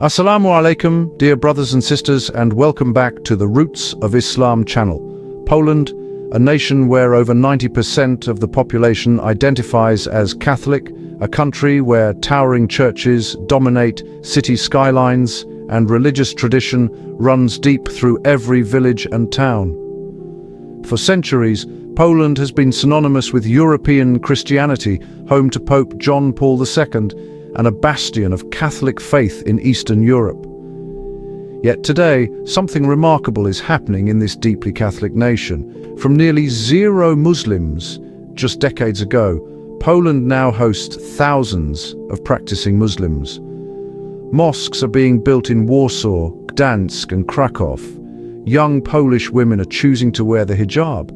Assalamu alaikum, dear brothers and sisters, and welcome back to the Roots of Islam channel. Poland, a nation where over 90% of the population identifies as Catholic, a country where towering churches dominate city skylines and religious tradition runs deep through every village and town. For centuries, Poland has been synonymous with European Christianity, home to Pope John Paul II, and a bastion of Catholic faith in Eastern Europe. Yet today, something remarkable is happening in this deeply Catholic nation. From nearly zero Muslims just decades ago, Poland now hosts thousands of practicing Muslims. Mosques are being built in Warsaw, Gdańsk, and Krakow. Young Polish women are choosing to wear the hijab,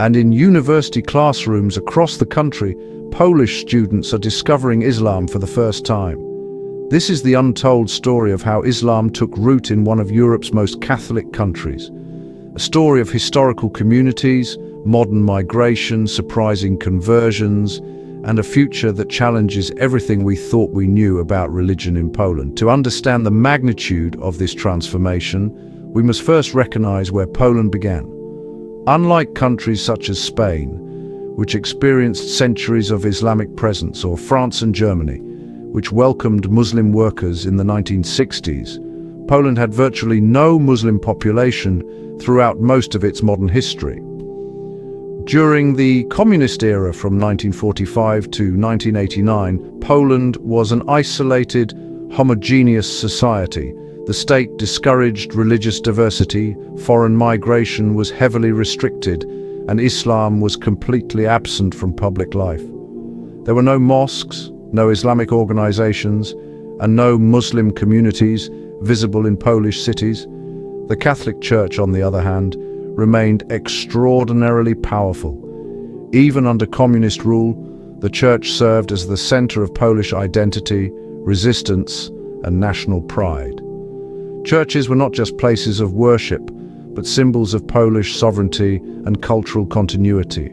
and in university classrooms across the country, Polish students are discovering Islam for the first time. This is the untold story of how Islam took root in one of Europe's most Catholic countries. A story of historical communities, modern migration, surprising conversions, and a future that challenges everything we thought we knew about religion in Poland. To understand the magnitude of this transformation, we must first recognize where Poland began. Unlike countries such as Spain, which experienced centuries of Islamic presence, or France and Germany, which welcomed Muslim workers in the 1960s, Poland had virtually no Muslim population throughout most of its modern history. During the communist era from 1945 to 1989, Poland was an isolated, homogeneous society. The state discouraged religious diversity, foreign migration was heavily restricted, and Islam was completely absent from public life. There were no mosques, no Islamic organizations, and no Muslim communities visible in Polish cities. The Catholic Church, on the other hand, remained extraordinarily powerful. Even under communist rule, the Church served as the center of Polish identity, resistance, and national pride. Churches were not just places of worship, but symbols of Polish sovereignty and cultural continuity.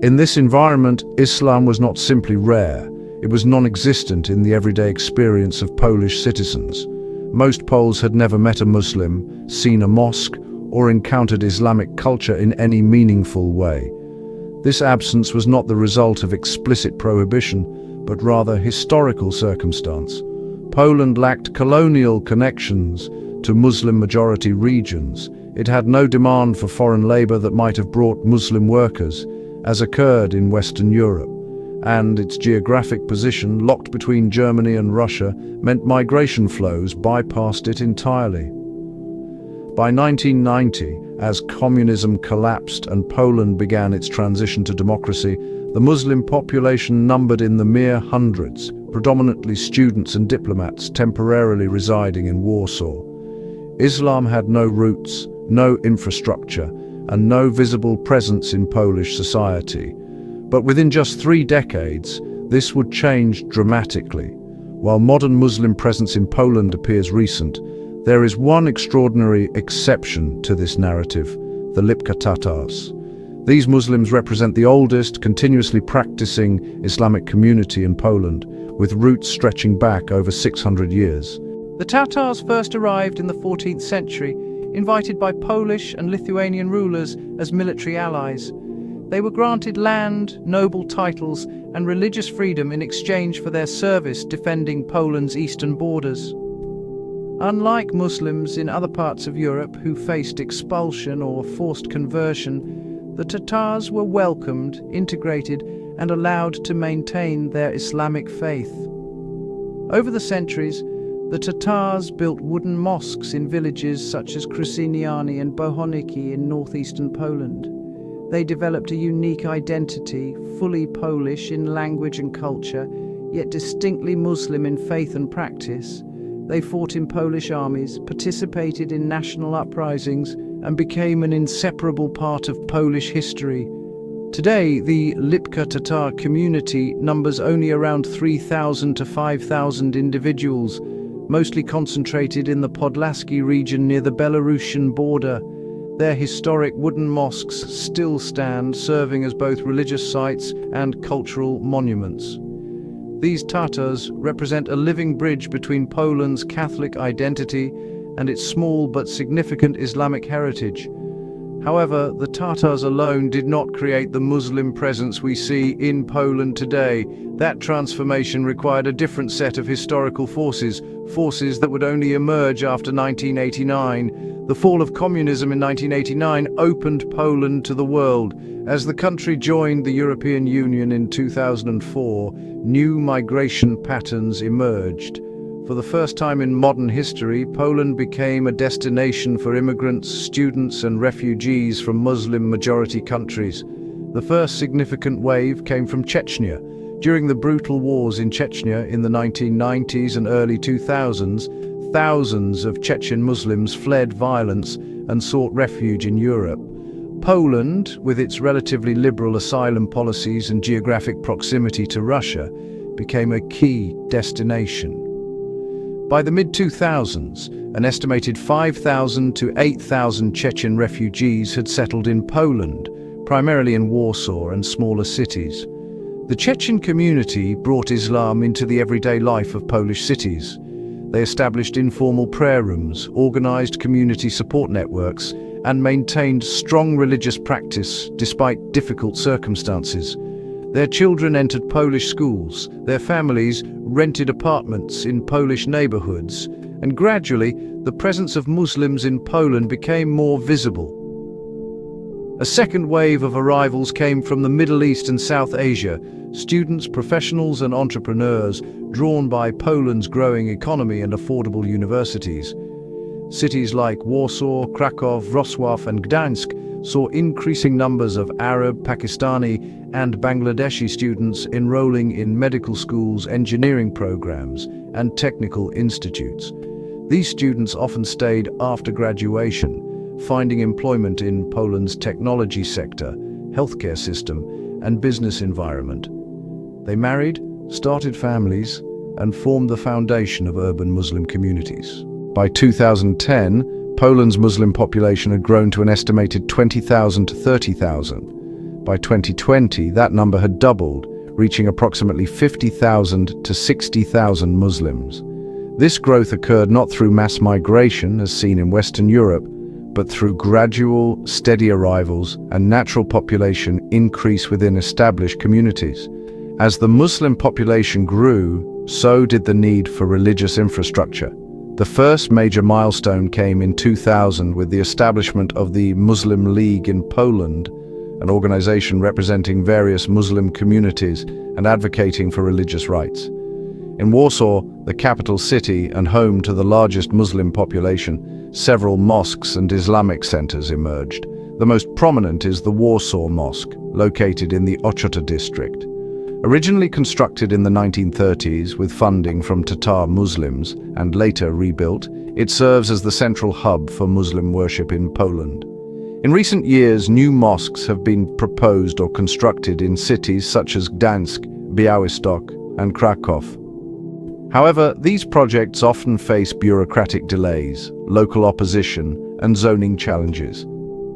In this environment, Islam was not simply rare, it was non-existent in the everyday experience of Polish citizens. Most Poles had never met a Muslim, seen a mosque, or encountered Islamic culture in any meaningful way. This absence was not the result of explicit prohibition, but rather historical circumstance. Poland lacked colonial connections to Muslim-majority regions. It had no demand for foreign labor that might have brought Muslim workers, as occurred in Western Europe. And its geographic position, locked between Germany and Russia, meant migration flows bypassed it entirely. By 1990, as communism collapsed and Poland began its transition to democracy, the Muslim population numbered in the mere hundreds, predominantly students and diplomats temporarily residing in Warsaw. Islam had no roots, no infrastructure, and no visible presence in Polish society. But within just 3 decades, this would change dramatically. While modern Muslim presence in Poland appears recent, there is one extraordinary exception to this narrative: the Lipka Tatars. These Muslims represent the oldest, continuously practicing Islamic community in Poland, with roots stretching back over 600 years. The Tatars first arrived in the 14th century, invited by Polish and Lithuanian rulers as military allies. They were granted land, noble titles, and religious freedom in exchange for their service defending Poland's eastern borders. Unlike Muslims in other parts of Europe who faced expulsion or forced conversion, the Tatars were welcomed, integrated, and allowed to maintain their Islamic faith. Over the centuries, the Tatars built wooden mosques in villages such as Kruszyniany and Bohoniki in northeastern Poland. They developed a unique identity, fully Polish in language and culture, yet distinctly Muslim in faith and practice. They fought in Polish armies, participated in national uprisings, and became an inseparable part of Polish history. Today, the Lipka Tatar community numbers only around 3,000 to 5,000 individuals, mostly concentrated in the Podlaski region near the Belarusian border. Their historic wooden mosques still stand, serving as both religious sites and cultural monuments. These Tatars represent a living bridge between Poland's Catholic identity and its small but significant Islamic heritage. However, the Tatars alone did not create the Muslim presence we see in Poland today. That transformation required a different set of historical forces that would only emerge after 1989. The fall of communism in 1989 opened Poland to the world. As the country joined the European Union in 2004, new migration patterns emerged. For the first time in modern history, Poland became a destination for immigrants, students, and refugees from Muslim-majority countries. The first significant wave came from Chechnya. During the brutal wars in Chechnya in the 1990s and early 2000s, thousands of Chechen Muslims fled violence and sought refuge in Europe. Poland, with its relatively liberal asylum policies and geographic proximity to Russia, became a key destination. By the mid-2000s, an estimated 5,000 to 8,000 Chechen refugees had settled in Poland, primarily in Warsaw and smaller cities. The Chechen community brought Islam into the everyday life of Polish cities. They established informal prayer rooms, organized community support networks, and maintained strong religious practice despite difficult circumstances. Their children entered Polish schools, their families rented apartments in Polish neighborhoods, and gradually the presence of Muslims in Poland became more visible. A second wave of arrivals came from the Middle East and South Asia, students, professionals, and entrepreneurs drawn by Poland's growing economy and affordable universities. Cities like Warsaw, Krakow, Wrocław, and Gdańsk saw increasing numbers of Arab, Pakistani, and Bangladeshi students enrolling in medical schools, engineering programs, and technical institutes. These students often stayed after graduation, finding employment in Poland's technology sector, healthcare system, and business environment. They married, started families, and formed the foundation of urban Muslim communities. By 2010, Poland's Muslim population had grown to an estimated 20,000 to 30,000. By 2020, that number had doubled, reaching approximately 50,000 to 60,000 Muslims. This growth occurred not through mass migration, as seen in Western Europe, but through gradual, steady arrivals and natural population increase within established communities. As the Muslim population grew, so did the need for religious infrastructure. The first major milestone came in 2000 with the establishment of the Muslim League in Poland, an organization representing various Muslim communities and advocating for religious rights. In Warsaw, the capital city and home to the largest Muslim population, several mosques and Islamic centers emerged. The most prominent is the Warsaw Mosque, located in the Ochota district. Originally constructed in the 1930s with funding from Tatar Muslims and later rebuilt, it serves as the central hub for Muslim worship in Poland. In recent years, new mosques have been proposed or constructed in cities such as Gdańsk, Białystok, and Krakow. However, these projects often face bureaucratic delays, local opposition, and zoning challenges.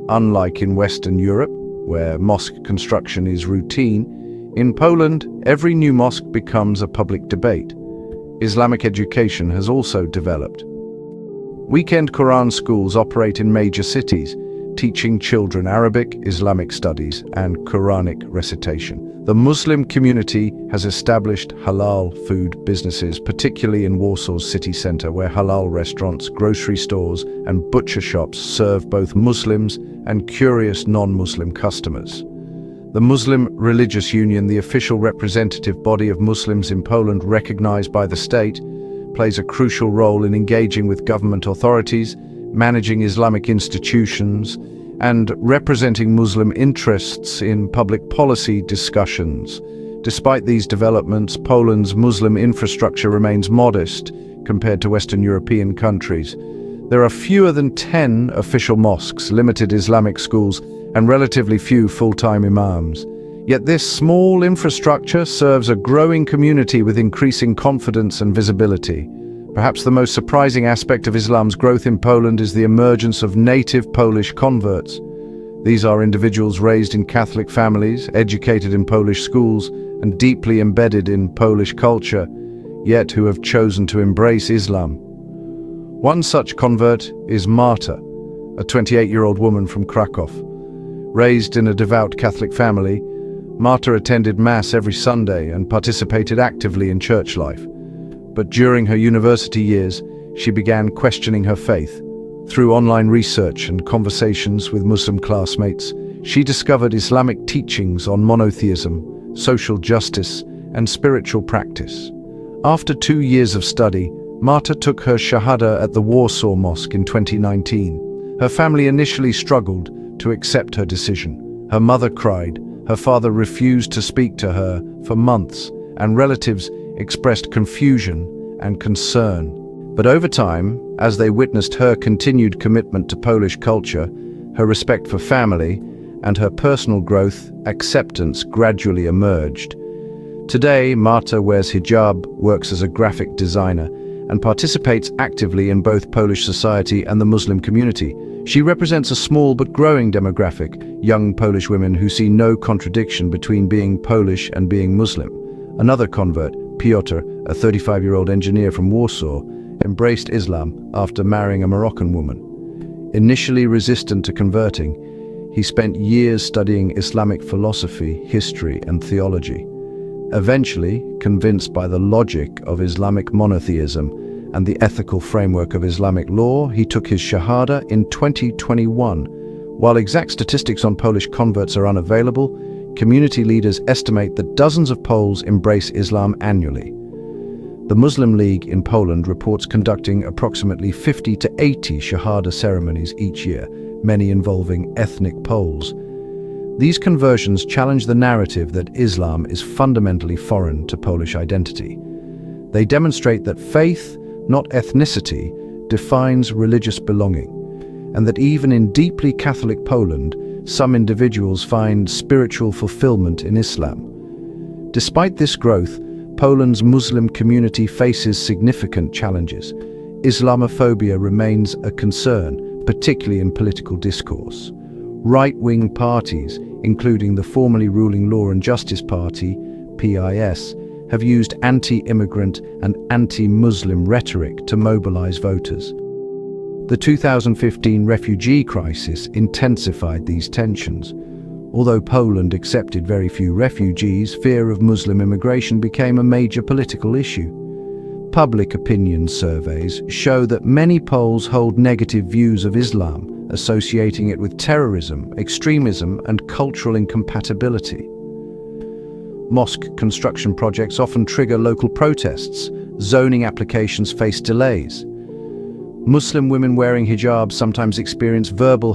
Unlike in Western Europe, where mosque construction is routine, in Poland, every new mosque becomes a public debate. Islamic education has also developed. Weekend Quran schools operate in major cities, teaching children Arabic, Islamic studies, and Quranic recitation. The Muslim community has established halal food businesses, particularly in Warsaw's city center, where halal restaurants, grocery stores, and butcher shops serve both Muslims and curious non-Muslim customers. The Muslim Religious Union, the official representative body of Muslims in Poland recognized by the state, plays a crucial role in engaging with government authorities, managing Islamic institutions, and representing Muslim interests in public policy discussions. Despite these developments, Poland's Muslim infrastructure remains modest compared to Western European countries. There are fewer than 10 official mosques, limited Islamic schools, and relatively few full-time imams. Yet this small infrastructure serves a growing community with increasing confidence and visibility. Perhaps the most surprising aspect of Islam's growth in Poland is the emergence of native Polish converts. These are individuals raised in Catholic families, educated in Polish schools, and deeply embedded in Polish culture, yet who have chosen to embrace Islam. One such convert is Marta, a 28-year-old woman from Krakow. Raised in a devout Catholic family, Marta attended Mass every Sunday and participated actively in church life. But during her university years, she began questioning her faith. Through online research and conversations with Muslim classmates, she discovered Islamic teachings on monotheism, social justice, and spiritual practice. After 2 years of study, Marta took her Shahada at the Warsaw Mosque in 2019. Her family initially struggled to accept her decision. Her mother cried, her father refused to speak to her for months, and relatives expressed confusion and concern. But over time, as they witnessed her continued commitment to Polish culture, her respect for family, and her personal growth, acceptance gradually emerged. Today, Marta wears hijab, works as a graphic designer, and participates actively in both Polish society and the Muslim community. She represents a small but growing demographic, young Polish women who see no contradiction between being Polish and being Muslim. Another convert, Piotr, a 35-year-old engineer from Warsaw, embraced Islam after marrying a Moroccan woman. Initially resistant to converting, he spent years studying Islamic philosophy, history, and theology. Eventually, convinced by the logic of Islamic monotheism and the ethical framework of Islamic law, he took his Shahada in 2021. While exact statistics on Polish converts are unavailable, community leaders estimate that dozens of Poles embrace Islam annually. The Muslim League in Poland reports conducting approximately 50 to 80 Shahada ceremonies each year, many involving ethnic Poles. These conversions challenge the narrative that Islam is fundamentally foreign to Polish identity. They demonstrate that faith, not ethnicity, defines religious belonging, and that even in deeply Catholic Poland, some individuals find spiritual fulfillment in Islam. Despite this growth, Poland's Muslim community faces significant challenges. Islamophobia remains a concern, particularly in political discourse. Right-wing parties, including the formerly ruling Law and Justice Party, PIS, have used anti-immigrant and anti-Muslim rhetoric to mobilize voters. The 2015 refugee crisis intensified these tensions. Although Poland accepted very few refugees, fear of Muslim immigration became a major political issue. Public opinion surveys show that many Poles hold negative views of Islam, associating it with terrorism, extremism, and cultural incompatibility. Mosque construction projects often trigger local protests. Zoning applications face delays. Muslim women wearing hijab sometimes experience verbal